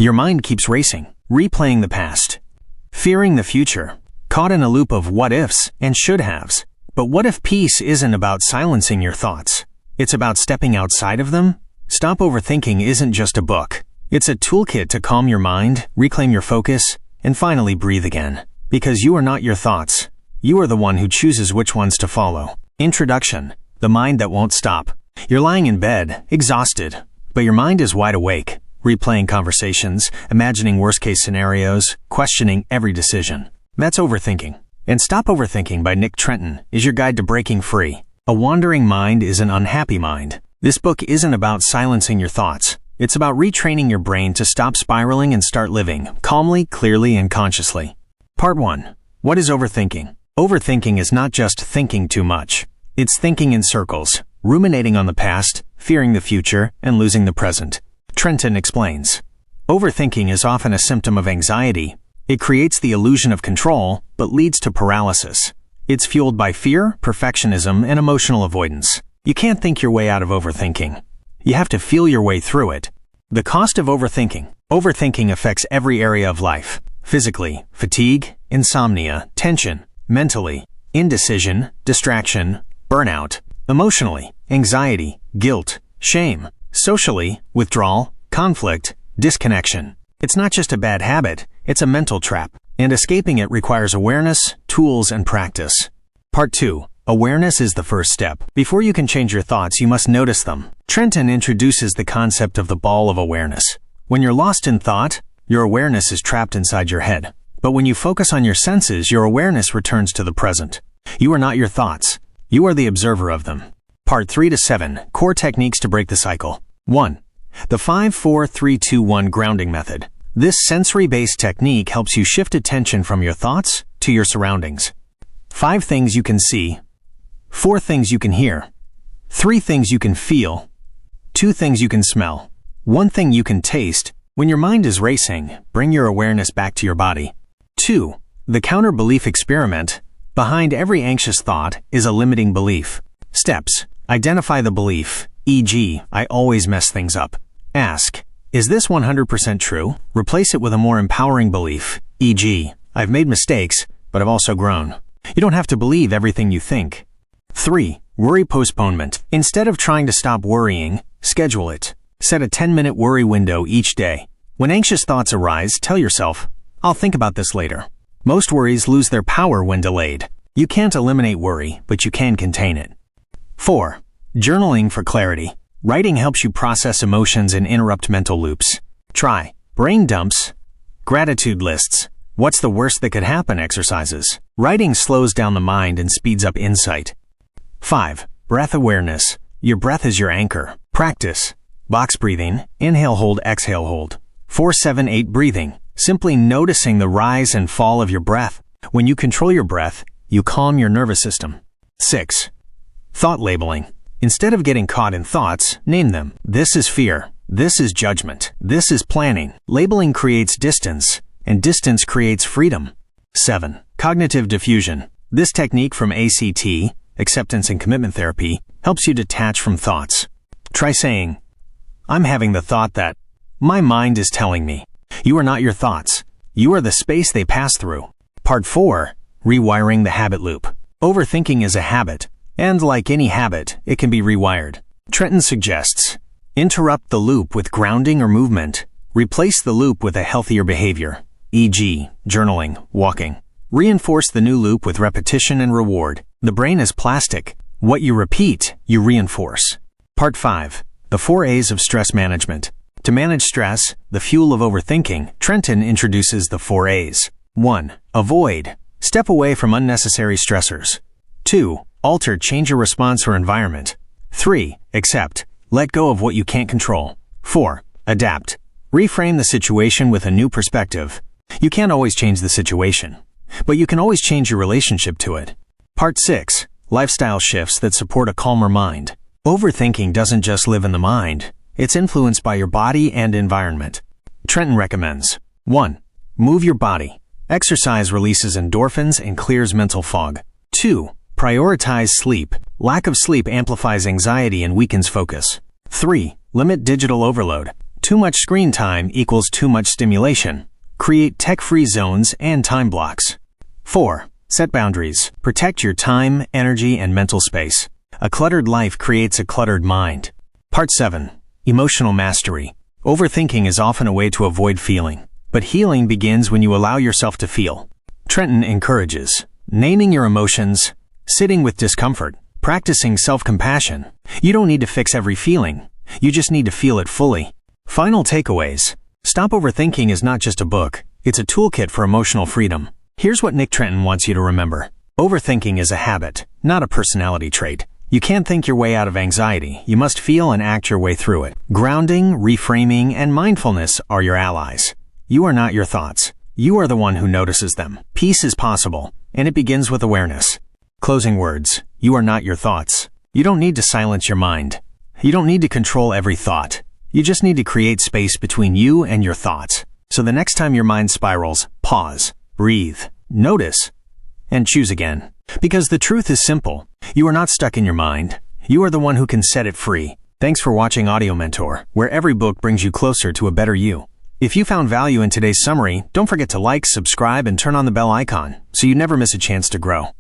Your mind keeps racing, replaying the past, fearing the future, caught in a loop of what-ifs and should-haves. But what if peace isn't about silencing your thoughts? It's about stepping outside of them? Stop Overthinking isn't just a book. It's a toolkit to calm your mind, reclaim your focus, and finally breathe again. Because you are not your thoughts. You are the one who chooses which ones to follow. Introduction: the mind that won't stop. You're lying in bed, exhausted, but your mind is wide awake, replaying conversations, imagining worst-case scenarios, questioning every decision. That's overthinking. And Stop Overthinking by Nick Trenton is your guide to breaking free. A wandering mind is an unhappy mind. This book isn't about silencing your thoughts. It's about retraining your brain to stop spiraling and start living, calmly, clearly, and consciously. Part 1. What is overthinking? Overthinking is not just thinking too much. It's thinking in circles, ruminating on the past, fearing the future, and losing the present. Trenton explains. Overthinking is often a symptom of anxiety. It creates the illusion of control, but leads to paralysis. It's fueled by fear, perfectionism, and emotional avoidance. You can't think your way out of overthinking. You have to feel your way through it. The cost of overthinking. Overthinking affects every area of life. Physically, fatigue, insomnia, tension. Mentally, indecision, distraction, burnout. Emotionally, anxiety, guilt, shame. Socially, withdrawal, conflict, disconnection. It's not just a bad habit, it's a mental trap, and escaping it requires awareness, tools, and practice. Part 2. Awareness is the first step. Before you can change your thoughts, you must notice them. Trenton introduces the concept of the ball of awareness. When you're lost in thought, your awareness is trapped inside your head. But when you focus on your senses, your awareness returns to the present. You are not your thoughts. You are the observer of them. Part 3 to 7. Core techniques to break the cycle. 1. The 5-4-3-2-1 grounding method. This sensory-based technique helps you shift attention from your thoughts to your surroundings. 5 things you can see, 4 things you can hear, 3 things you can feel, 2 things you can smell, 1 thing you can taste. When your mind is racing, bring your awareness back to your body. 2. The counter-belief experiment. Behind every anxious thought is a limiting belief. Steps. Identify the belief, e.g., I always mess things up. Ask, is this 100% true? Replace it with a more empowering belief, e.g., I've made mistakes, but I've also grown. You don't have to believe everything you think. 3. Worry postponement. Instead of trying to stop worrying, schedule it. Set a 10-minute worry window each day. When anxious thoughts arise, tell yourself, I'll think about this later. Most worries lose their power when delayed. You can't eliminate worry, but you can contain it. 4. Journaling for clarity. Writing helps you process emotions and interrupt mental loops. Try brain dumps, gratitude lists, what's the worst that could happen exercises. Writing slows down the mind and speeds up insight. 5. Breath awareness. Your breath is your anchor. Practice box breathing, inhale, hold, exhale, hold. 4-7-8 breathing. Simply noticing the rise and fall of your breath. When you control your breath, you calm your nervous system. 6. Thought labeling. Instead of getting caught in thoughts, name them. This is fear. This is judgment. This is planning. Labeling creates distance, and distance creates freedom. 7. Cognitive diffusion. This technique from ACT, Acceptance and Commitment Therapy, helps you detach from thoughts. Try saying, I'm having the thought that my mind is telling me. You are not your thoughts. You are the space they pass through. Part 4. Rewiring the habit loop. Overthinking is a habit. And like any habit, it can be rewired. Trenton suggests, interrupt the loop with grounding or movement. Replace the loop with a healthier behavior, e.g., journaling, walking. Reinforce the new loop with repetition and reward. The brain is plastic. What you repeat, you reinforce. Part 5. The 4 A's of stress management. To manage stress, the fuel of overthinking, Trenton introduces the 4 A's. 1. Avoid. Step away from unnecessary stressors. 2. Alter, change your response or environment. 3. Accept. Let go of what you can't control. 4. Adapt. Reframe the situation with a new perspective. You can't always change the situation, but you can always change your relationship to it. Part 6. Lifestyle shifts that support a calmer mind. Overthinking doesn't just live in the mind. It's influenced by your body and environment. Trenton recommends 1. Move your body. Exercise releases endorphins and clears mental fog. 2. Prioritize sleep. Lack of sleep amplifies anxiety and weakens focus. 3. Limit digital overload. Too much screen time equals too much stimulation. Create tech-free zones and time blocks. 4. Set boundaries. Protect your time, energy, and mental space. A cluttered life creates a cluttered mind. Part 7. Emotional mastery. Overthinking is often a way to avoid feeling, but healing begins when you allow yourself to feel. Trenton encourages naming your emotions, sitting with discomfort, practicing self-compassion. You don't need to fix every feeling. You just need to feel it fully. Final takeaways. Stop Overthinking is not just a book. It's a toolkit for emotional freedom. Here's what Nick Trenton wants you to remember. Overthinking is a habit, not a personality trait. You can't think your way out of anxiety. You must feel and act your way through it. Grounding, reframing, and mindfulness are your allies. You are not your thoughts. You are the one who notices them. Peace is possible, and it begins with awareness. Closing words. You are not your thoughts. You don't need to silence your mind. You don't need to control every thought. You just need to create space between you and your thoughts. So the next time your mind spirals, pause, breathe, notice, and choose again. Because the truth is simple. You are not stuck in your mind. You are the one who can set it free. Thanks for watching Audio Mentor, where every book brings you closer to a better you. If you found value in today's summary, don't forget to like, subscribe, and turn on the bell icon so you never miss a chance to grow.